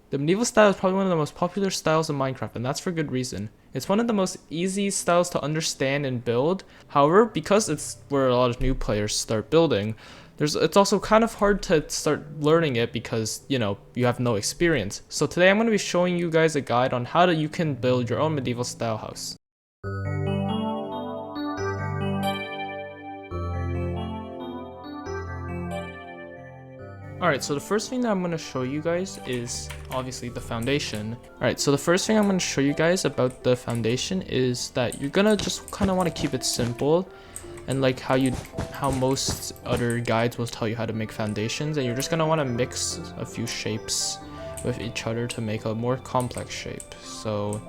The medieval style is probably one of the most popular styles in Minecraft, and that's for good reason. It's one of the most easy styles to understand and build. However, because it's where a lot of new players start building, it's also kind of hard to start learning it because, you have no experience. So today I'm going to be showing you guys a guide on how you can build your own medieval style house. Alright, so the first thing that I'm going to show you guys is obviously the foundation. Alright, so the first thing I'm going to show you guys about the foundation is that you're going to just kind of want to keep it simple, and like how most other guides will tell you how to make foundations, and you're just going to want to mix a few shapes with each other to make a more complex shape. So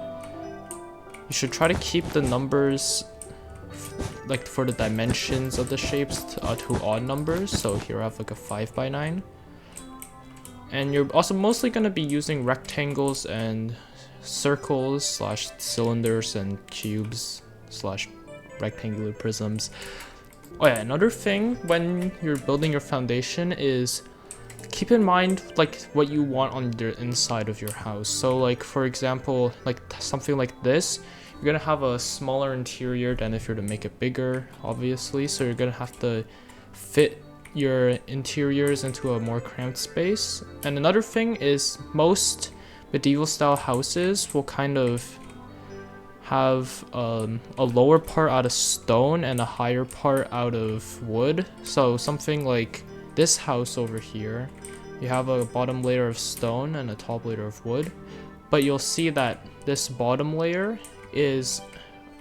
you should try to keep the numbers like for the dimensions of the shapes to odd numbers. So here I have like a 5x9. And you're also mostly going to be using rectangles and circles slash cylinders and cubes slash rectangular prisms. Oh yeah, another thing when you're building your foundation is keep in mind like what you want on the inside of your house. So like for example, like something like this, you're gonna have a smaller interior than if you're to make it bigger, obviously. So you're gonna have to fit your interiors into a more cramped space. And another thing is most medieval style houses will kind of have a lower part out of stone and a higher part out of wood. So something like this house over here, you have a bottom layer of stone and a top layer of wood, but you'll see that this bottom layer is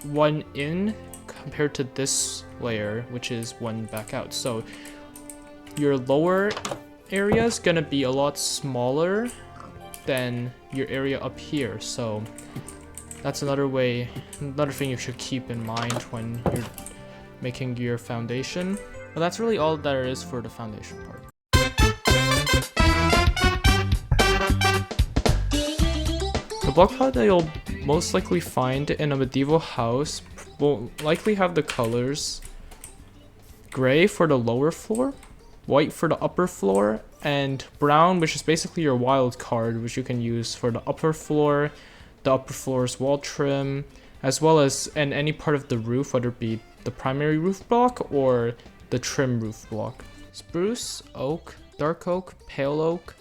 one in compared to this layer, which is one back out. So your lower area is gonna be a lot smaller than your area up here. So that's another thing you should keep in mind when you're making your foundation. But that's really all there is for the foundation part. The block palette that you'll most likely find in a medieval house will likely have the colors gray for the lower floor, white for the upper floor, and brown, which is basically your wild card, which you can use for the upper floor, the upper floor's wall trim, as well as in any part of the roof, whether it be the primary roof block or the trim roof block. Spruce, oak, dark oak, pale oak,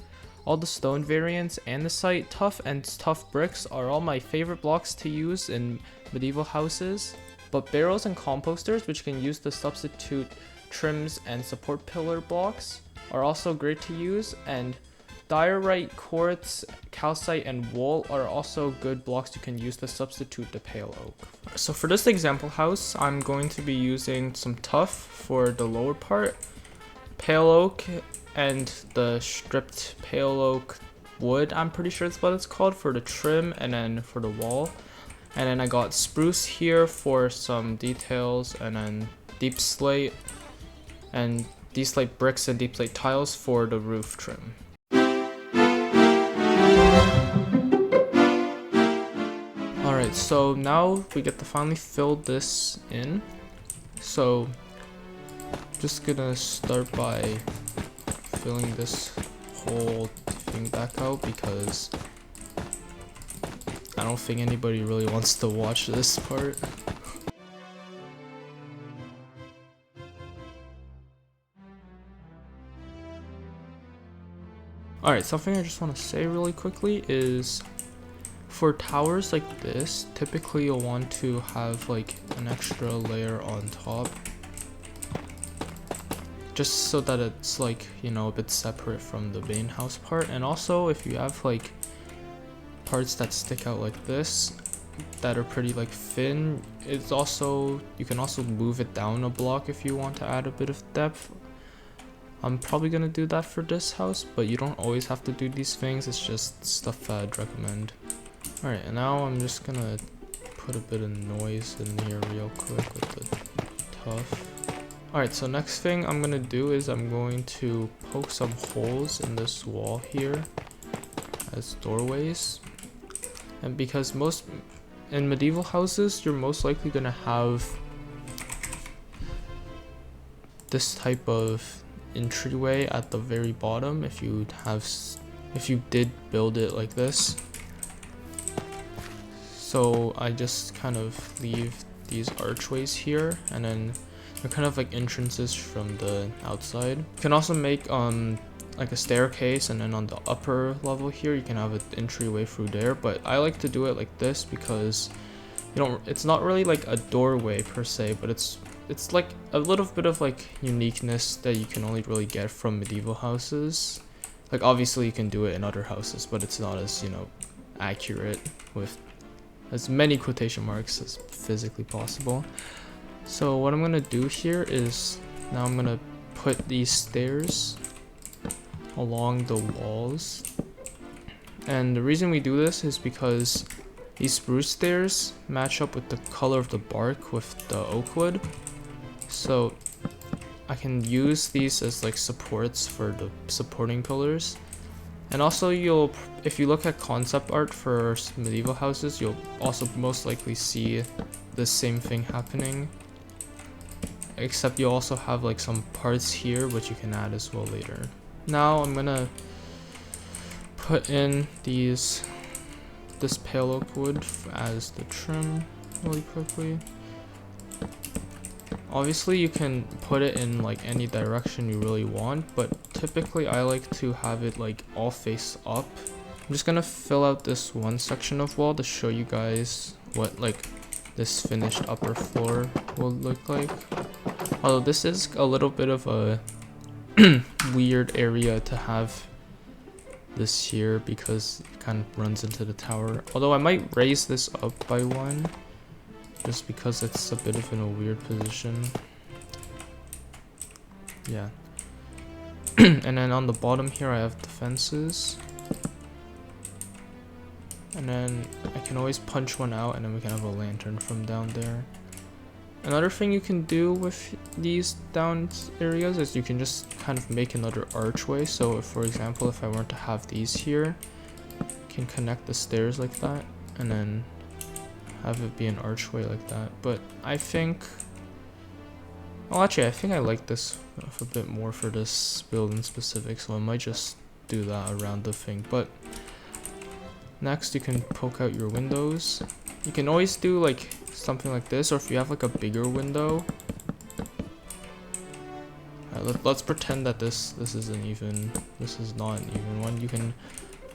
all the stone variants, andesite, tough, and tough bricks are all my favorite blocks to use in medieval houses. But barrels and composters, which you can use to substitute trims and support pillar blocks, are also great to use, and diorite, quartz, calcite, and wool are also good blocks you can use to substitute the pale oak. So for this example house, I'm going to be using some tough for the lower part, pale oak, and the stripped pale oak wood, I'm pretty sure that's what it's called, for the trim, and then for the wall. And then I got spruce here for some details, and then deep slate and deep slate bricks and deep slate tiles for the roof trim. Alright, so now we get to finally fill this in. So just gonna start by filling this whole thing back out because I don't think anybody really wants to watch this part. Alright, something I just want to say really quickly is for towers like this, typically you'll want to have like an extra layer on top, just so that it's like, a bit separate from the main house part. And also if you have like parts that stick out like this that are pretty like thin, you can also move it down a block if you want to add a bit of depth. I'm probably gonna do that for this house, but you don't always have to do these things, it's just stuff I'd recommend. Alright, and now I'm just gonna put a bit of noise in here real quick with the tough. Alright, so next thing I'm gonna do is I'm going to poke some holes in this wall here as doorways. And because in medieval houses, you're most likely gonna have this type of entryway at the very bottom if you have if you did build it like this. So I just kind of leave these archways here, and then they're kind of like entrances from the outside. You can also make like a staircase, and then on the upper level here you can have an entryway through there, but I like to do it like this because it's not really like a doorway per se, but it's like a little bit of like uniqueness that you can only really get from medieval houses. Like obviously you can do it in other houses, but it's not as, accurate with as many quotation marks as physically possible. So what I'm gonna do here is now I'm gonna put these stairs along the walls, and the reason we do this is because these spruce stairs match up with the color of the bark with the oak wood, so I can use these as like supports for the supporting pillars. And also if you look at concept art for medieval houses, you'll also most likely see the same thing happening, except you also have like some parts here which you can add as well later. Now I'm gonna put in this pale oak wood as the trim really quickly. Obviously you can put it in like any direction you really want, but typically I like to have it like all face up. I'm just gonna fill out this one section of wall to show you guys what like this finished upper floor will look like. Although this is a little bit of a weird area to have this here because it kind of runs into the tower. Although I might raise this up by one just because it's a bit of in a weird position. Yeah. And then on the bottom here I have the fences. And then I can always punch one out, and then we can have a lantern from down there. Another thing you can do with these down areas is you can just kind of make another archway. So if, for example, if I were to have these here, I can connect the stairs like that and then have it be an archway like that. But I think, well, actually I think I like this a bit more for this build in specific, so I might just do that around the thing. But next you can poke out your windows. You can always do like something like this, or if you have like a bigger window. Let's pretend that this is not an even one. You can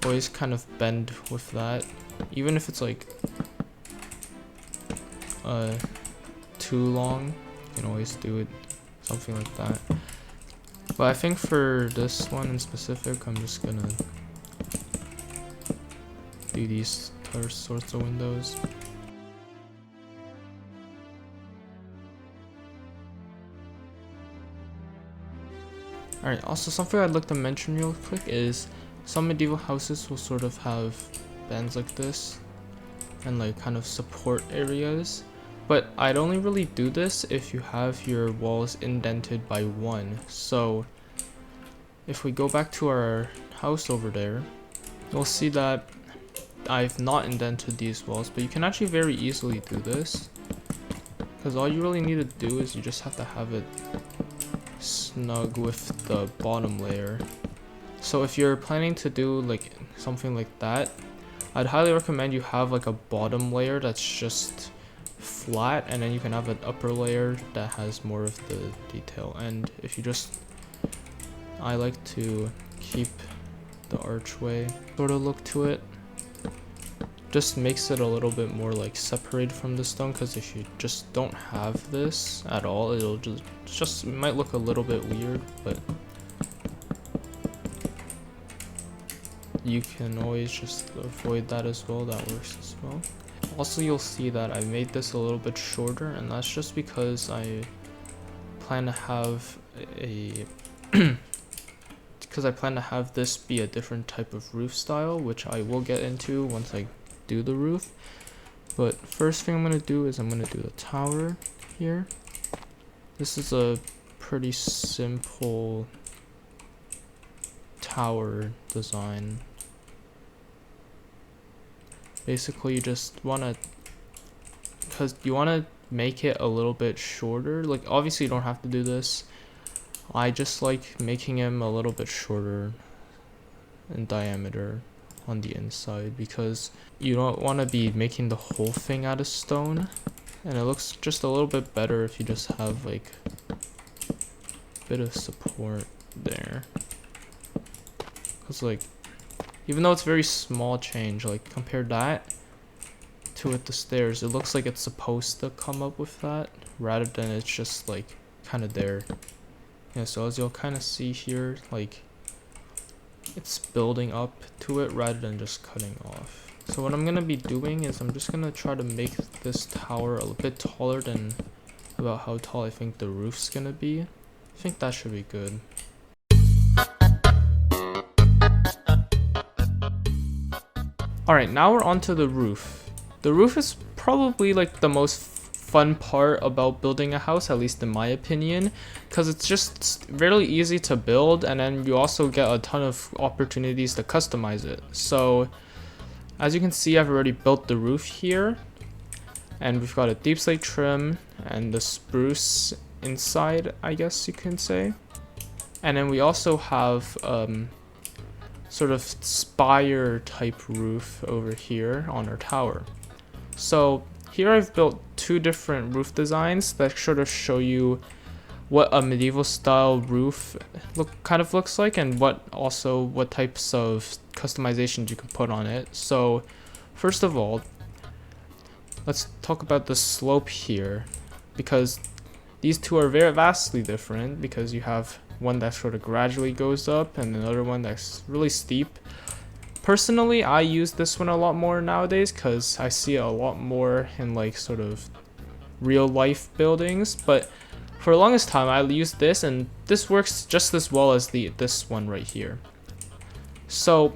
always kind of bend with that, even if it's like too long. You can always do it something like that. But I think for this one in specific, I'm just gonna do these sorts of windows. Alright, also something I'd like to mention real quick is some medieval houses will sort of have bands like this and like kind of support areas, but I'd only really do this if you have your walls indented by one. So if we go back to our house over there, you'll see that I've not indented these walls, but you can actually very easily do this, because all you really need to do is you just have to have it snug with the bottom layer. So if you're planning to do like something like that, I'd highly recommend you have like a bottom layer that's just flat, and then you can have an upper layer that has more of the detail. And if you just, I like to keep the archway sort of look to it. Just makes it a little bit more like separated from the stone, because if you just don't have this at all, it'll just it might look a little bit weird, but you can always just avoid that as well. That works as well. Also, you'll see that I made this a little bit shorter, and that's just because I plan to have this be a different type of roof style, which I will get into once I do the roof. But first thing I'm going to do is I'm going to do the tower here. This is a pretty simple tower design. Basically you just want to, because you want to make it a little bit shorter. Like obviously you don't have to do this. I just like making him a little bit shorter in diameter on the inside, because you don't want to be making the whole thing out of stone, and it looks just a little bit better if you just have like a bit of support there. Because like, even though it's very small change, like compare that to with the stairs, it looks like it's supposed to come up with that rather than it's just like kind of there. Yeah, so as you'll kind of see here, like it's building up to it rather than just cutting off. So what I'm gonna be doing is I'm just gonna try to make this tower a bit taller than about how tall I think the roof's gonna be. I think that should be good. Alright, now we're onto the roof. The roof is probably like the most fun part about building a house, at least in my opinion, because it's just really easy to build, and then you also get a ton of opportunities to customize it. So as you can see, I've already built the roof here, and we've got a deep slate trim and the spruce inside, I guess you can say. And then we also have sort of spire type roof over here on our tower. So here I've built two different roof designs that sort of show you what a medieval style roof kind of looks like, and what types of customizations you can put on it. So first of all, let's talk about the slope here, because these two are very vastly different, because you have one that sort of gradually goes up and another one that's really steep. Personally, I use this one a lot more nowadays because I see it a lot more in like sort of real life buildings, but for the longest time I used this, and this works just as well as this one right here. So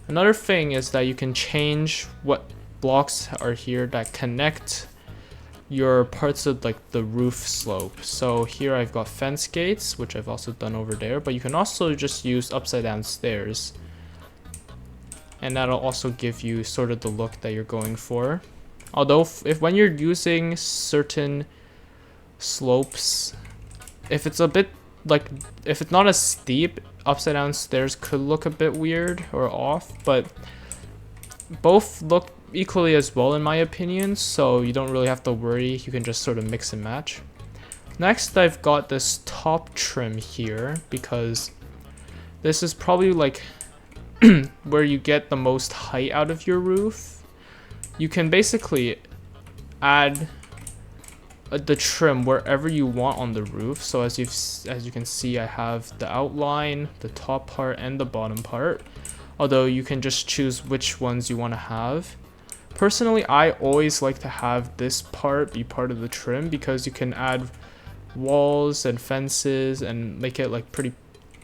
another thing is that you can change what blocks are here that connect your parts of like the roof slope. So here I've got fence gates, which I've also done over there, but you can also just use upside down stairs, and that'll also give you sort of the look that you're going for. Although when you're using certain slopes, if it's a bit like, if it's not as steep, upside down stairs could look a bit weird or off, but both look equally as well in my opinion, so you don't really have to worry. You can just sort of mix and match. Next, I've got this top trim here, because this is probably like where you get the most height out of your roof. You can basically add the trim wherever you want on the roof. So as you can see, I have the outline, the top part, and the bottom part, although you can just choose which ones you want to have. Personally, I always like to have this part be part of the trim, because you can add walls and fences and make it like pretty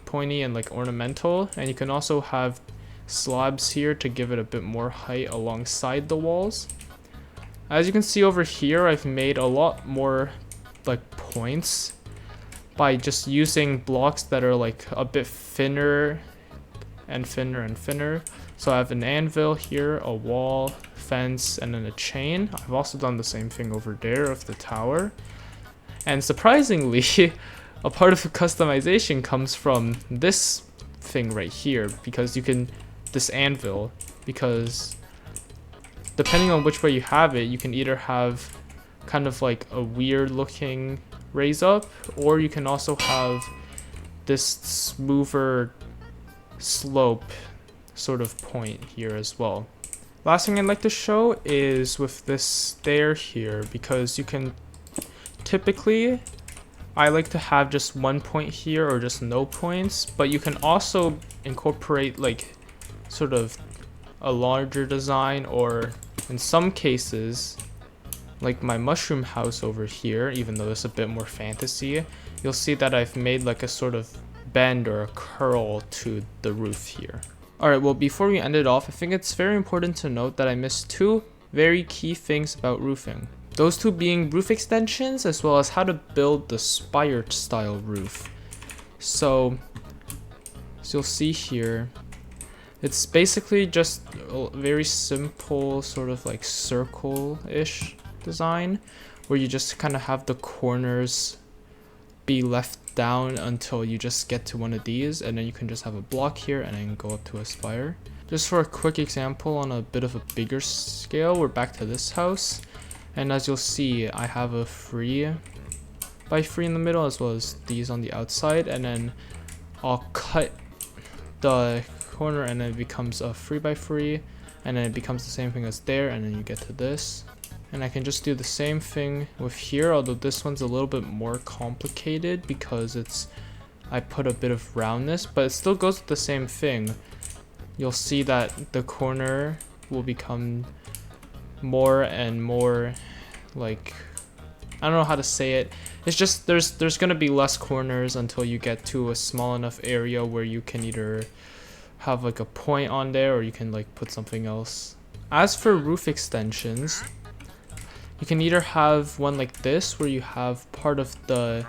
pointy and like ornamental, and you can also have slabs here to give it a bit more height alongside the walls. As you can see over here, I've made a lot more like points by just using blocks that are like a bit thinner and thinner and thinner. So I have an anvil here, a wall, fence, and then a chain. I've also done the same thing over there of the tower. And surprisingly, a part of the customization comes from this thing right here, because you can, this anvil, because depending on which way you have it, you can either have kind of like a weird looking raise up, or you can also have this smoother slope sort of point here as well. Last thing I'd like to show is with this stair here, because you can typically, I like to have just one point here or just no points, but you can also incorporate like sort of a larger design, or in some cases like my mushroom house over here, even though it's a bit more fantasy, you'll see that I've made like a sort of bend or a curl to the roof here. Alright, well, before we end it off, I think it's very important to note that I missed two very key things about roofing. Those two being roof extensions, as well as how to build the spire style roof. So you'll see here, it's basically just a very simple sort of like circle-ish design, where you just kind of have the corners be left down until you just get to one of these, and then you can just have a block here and then go up to a spire. Just for a quick example on a bit of a bigger scale, we're back to this house, and as you'll see, I have a 3x3 in the middle as well as these on the outside, and then I'll cut the corner and then it becomes a 3x3, and then it becomes the same thing as there, and then you get to this. And I can just do the same thing with here, although this one's a little bit more complicated because I put a bit of roundness, but it still goes with the same thing. You'll see that the corner will become more and more like, I don't know how to say it. It's just there's gonna be less corners until you get to a small enough area where you can either have like a point on there or you can like put something else. As for roof extensions, you can either have one like this where you have part of the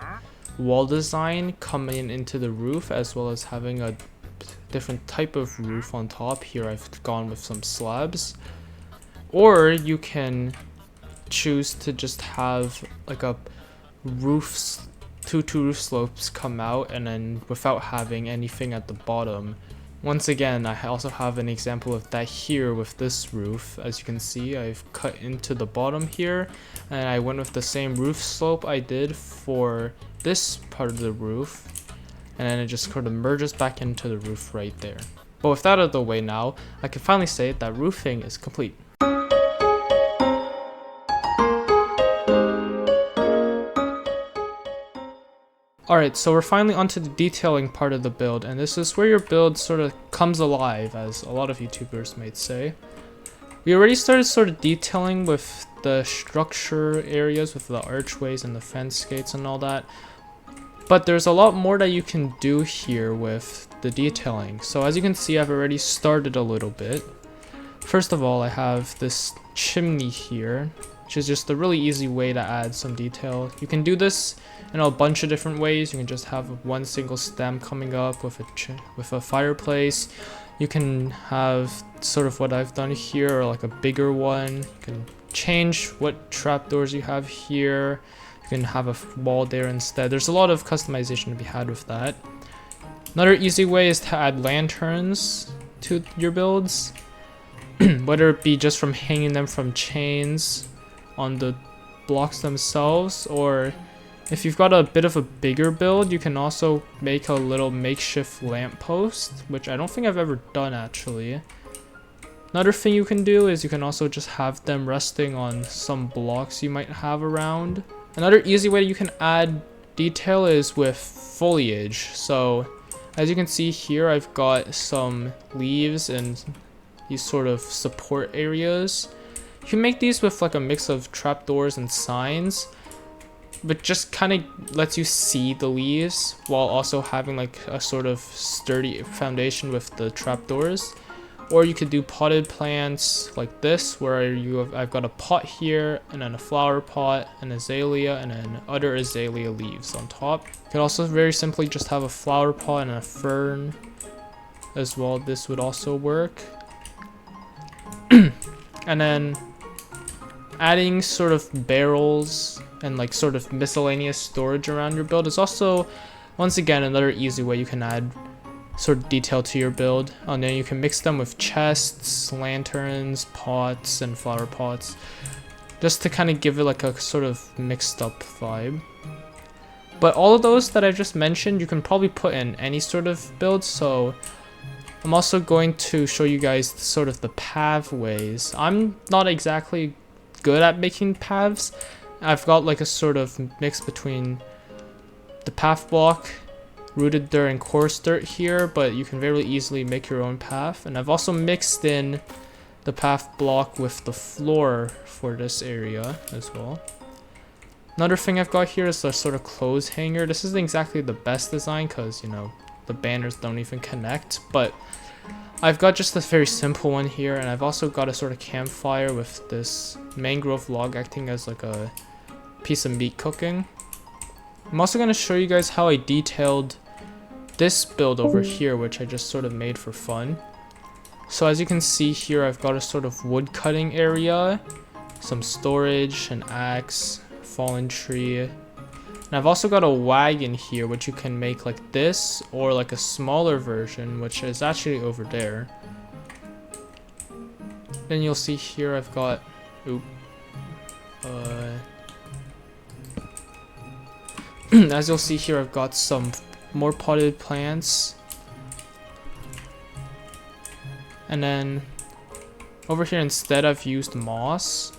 wall design coming into the roof as well as having a different type of roof on top. Here I've gone with some slabs. Or you can choose to just have like a two roof slopes come out and then without having anything at the bottom. Once again, I also have an example of that here with this roof. As you can see, I've cut into the bottom here, and I went with the same roof slope I did for this part of the roof, and then it just sort of merges back into the roof right there. But with that out of the way now, I can finally say that roofing is complete. Alright, so we're finally onto the detailing part of the build, and this is where your build sort of comes alive, as a lot of YouTubers might say. We already started sort of detailing with the structure areas, with the archways and the fence gates and all that. But there's a lot more that you can do here with the detailing. So as you can see, I've already started a little bit. First of all, I have this chimney here, which is just a really easy way to add some detail. You can do this in a bunch of different ways. You can just have one single stem coming up with a fireplace. You can have sort of what I've done here, or like a bigger one. You can change what trapdoors you have here. You can have a wall there instead. There's a lot of customization to be had with that. Another easy way is to add lanterns to your builds, whether it be just from hanging them from chains on the blocks themselves, or if you've got a bit of a bigger build, you can also make a little makeshift lamppost, which I don't think I've ever done actually. Another thing you can do is you can also just have them resting on some blocks you might have around. Another easy way you can add detail is with foliage. So as you can see here, I've got some leaves and these sort of support areas. You can make these with like a mix of trapdoors and signs, but just kind of lets you see the leaves while also having like a sort of sturdy foundation with the trapdoors. Or you could do potted plants like this, where I've got a pot here, and then a flower pot, an azalea, and then other azalea leaves on top. You could also very simply just have a flower pot and a fern as well. This would also work. And then adding sort of barrels and like sort of miscellaneous storage around your build is also, once again, another easy way you can add sort of detail to your build. And then you can mix them with chests, lanterns, pots, and flower pots, just to kind of give it like a sort of mixed up vibe. But all of those that I've just mentioned, you can probably put in any sort of build. So I'm also going to show you guys sort of the pathways. I'm not exactly good at making paths. I've got like a sort of mix between the path block, rooted dirt, and coarse dirt here, but you can very easily make your own path. And I've also mixed in the path block with the floor for this area as well. Another thing I've got here is a sort of clothes hanger. This isn't exactly the best design because, you know, the banners don't even connect, but I've got just this very simple one here, and I've also got a sort of campfire with this mangrove log acting as like a piece of meat cooking. I'm also going to show you guys how I detailed this build over here, which I just sort of made for fun. So as you can see here, I've got a sort of wood cutting area, some storage, an axe, fallen tree, And I've also got a wagon here, which you can make like this, or like a smaller version, which is actually over there. Then you'll see here I've got, as you'll see here, I've got some more potted plants. And then over here instead I've used moss.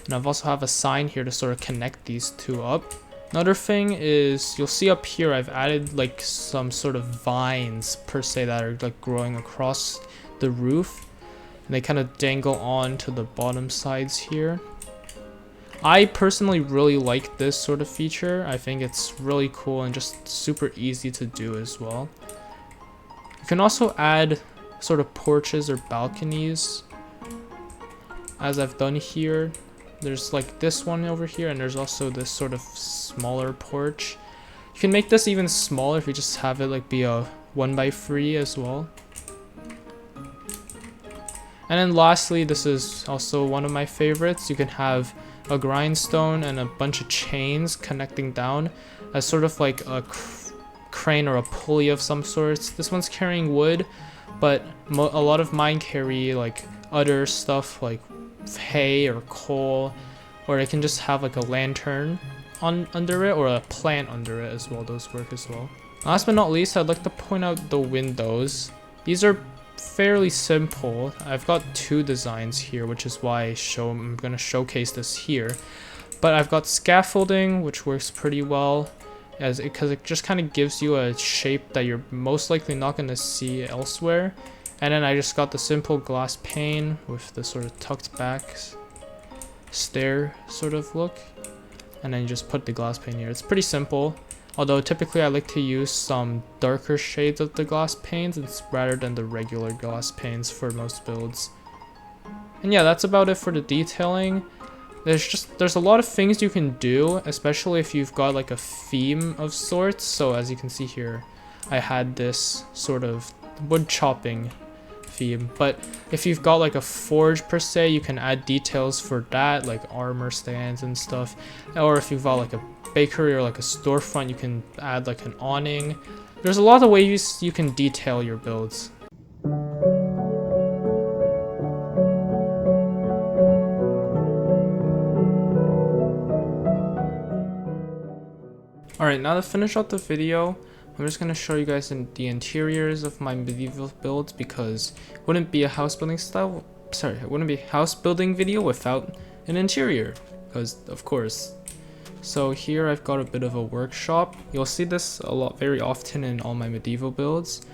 And I've also have a sign here to sort of connect these two up. Another thing is, you'll see up here I've added like some sort of vines per se that are like growing across the roof. And they kind of dangle on to the bottom sides here. I personally really like this sort of feature. I think it's really cool and just super easy to do as well. You can also add sort of porches or balconies, as I've done here. There's like this one over here, and there's also this sort of smaller porch. You can make this even smaller if you just have it like be a 1x3 as well. And then lastly, this is also one of my favorites. You can have a grindstone and a bunch of chains connecting down as sort of like a crane or a pulley of some sorts. This one's carrying wood, but a lot of mine carry like other stuff like hay or coal, or it can just have like a lantern under it, or a plant under it as well. Those work as well. Last but not least, I'd like to point out the windows. These are fairly simple. I've got two designs here, which is why I'm going to showcase this here. But I've got scaffolding, which works pretty well, because it just kind of gives you a shape that you're most likely not going to see elsewhere. And then I just got the simple glass pane with the sort of tucked back stair sort of look. And then you just put the glass pane here. It's pretty simple. Although typically I like to use some darker shades of the glass panes rather than the regular glass panes for most builds. And yeah, that's about it for the detailing. There's a lot of things you can do, especially if you've got like a theme of sorts. So as you can see here, I had this sort of wood chopping theme, but if you've got like a forge per se, you can add details for that, like armor stands and stuff. Or if you've got like a bakery or like a storefront, you can add like an awning. There's a lot of ways you can detail your builds. Alright, now to finish out the video, I'm just going to show you guys the interiors of my medieval builds, because it wouldn't be a house building video without an interior, because of course. So here I've got a bit of a workshop. You'll see this very often in all my medieval builds.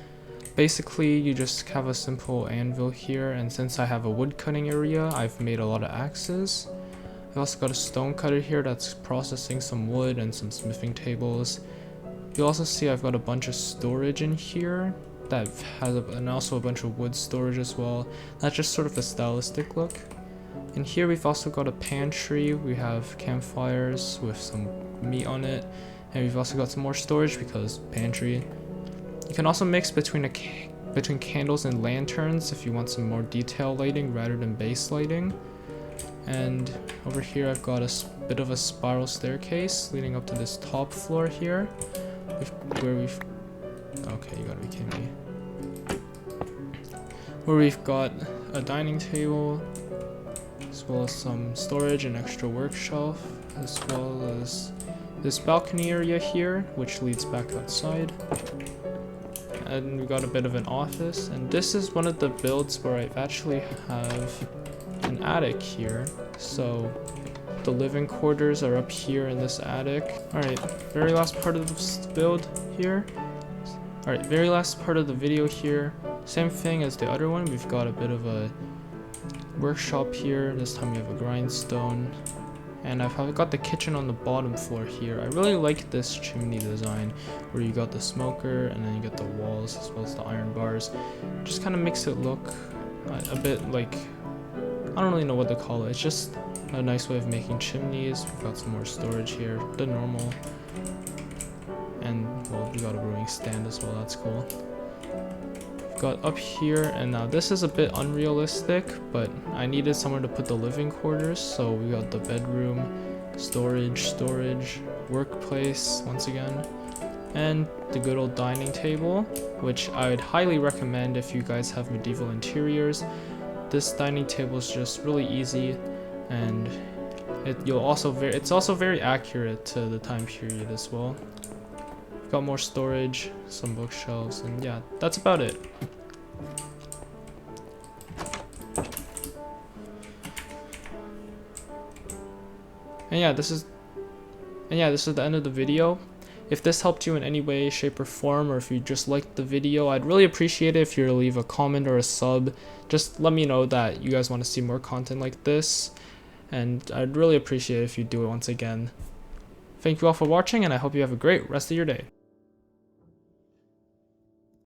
Basically, you just have a simple anvil here, and since I have a wood cutting area, I've made a lot of axes. I've also got a stone cutter here that's processing some wood and some smithing tables. You'll also see I've got a bunch of storage in here that has and also a bunch of wood storage as well. That's just sort of a stylistic look. And here we've also got a pantry. We have campfires with some meat on it, and we've also got some more storage because pantry. You can also mix between candles and lanterns if you want some more detail lighting rather than base lighting. And over here I've got a bit of a spiral staircase leading up to this top floor here, okay, you gotta be kidding me. Where we've got a dining table, as well as some storage and extra work shelf, as well as this balcony area here, which leads back outside. And we got a bit of an office, and this is one of the builds where I actually have an attic here. So the living quarters are up here in this attic. Alright, very last part of this build here. Alright, very last part of the video here. Same thing as the other one. We've got a bit of a workshop here. This time we have a grindstone. And I've got the kitchen on the bottom floor here. I really like this chimney design where you got the smoker and then you get the walls as well as the iron bars. Just kind of makes it look a bit like, I don't really know what to call it. It's just a nice way of making chimneys. We've got some more storage here, the normal. And well, we got a brewing stand as well, that's cool. We've got up here, and now this is a bit unrealistic, but I needed somewhere to put the living quarters, so we got the bedroom, storage, workplace once again, and the good old dining table, which I would highly recommend if you guys have medieval interiors. This dining table is just really easy, and it's also very accurate to the time period as well. Got more storage, some bookshelves, and yeah, that's about it. And yeah, this is the end of the video. If this helped you in any way, shape, or form, or if you just liked the video, I'd really appreciate it if you were to leave a comment or a sub. Just let me know that you guys want to see more content like this, and I'd really appreciate it if you do it once again. Thank you all for watching, and I hope you have a great rest of your day.